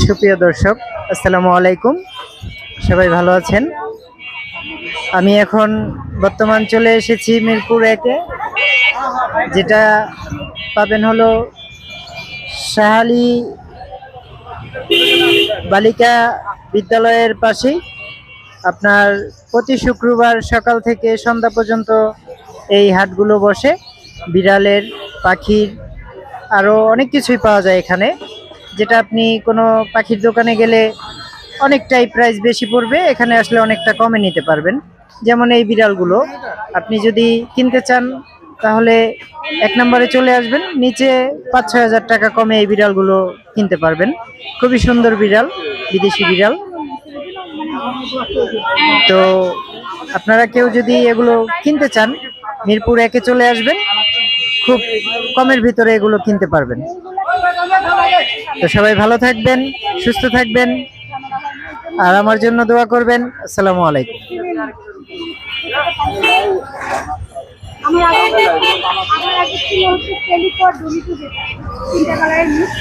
সুপ্রিয় দর্শক, আসসালামু আলাইকুম। সবাই ভালো আছেন? আমি এখন বর্তমান চলে এসেছি মিরপুর একে, যেটা পাবেন হলো শাহালি বালিকা বিদ্যালয়ের পাশেই। আপনার প্রতি শুক্রবার সকাল থেকে সন্ধ্যা পর্যন্ত এই হাটগুলো বসে। বিড়ালের, পাখির, আরও অনেক কিছুই পাওয়া যায় এখানে, যেটা আপনি কোনো পাখির দোকানে গেলে অনেকটাই প্রাইস বেশি পড়বে, এখানে আসলে অনেকটা কমে নিতে পারবেন। যেমন এই বিড়ালগুলো আপনি যদি কিনতে চান তাহলে 1 নম্বরে চলে আসবেন, নিচে 5-6 হাজার টাকা কমে এই বিড়ালগুলো কিনতে পারবেন। খুবই সুন্দর বিড়াল, বিদেশি বিড়াল। তো আপনারা কেউ যদি এগুলো কিনতে চান মিরপুর একে চলে আসবেন, খুব কমের ভিতরে এগুলো কিনতে পারবেন। তো সবাই ভালো থাকবেন, সুস্থ থাকবেন, আর আমার জন্য দোয়া করবেন। আসসালামু আলাইকুম। আমার আগে ছিল হচ্ছে টেলিপড ডুলিটু, যেটা 3টা কালারের মিক্স।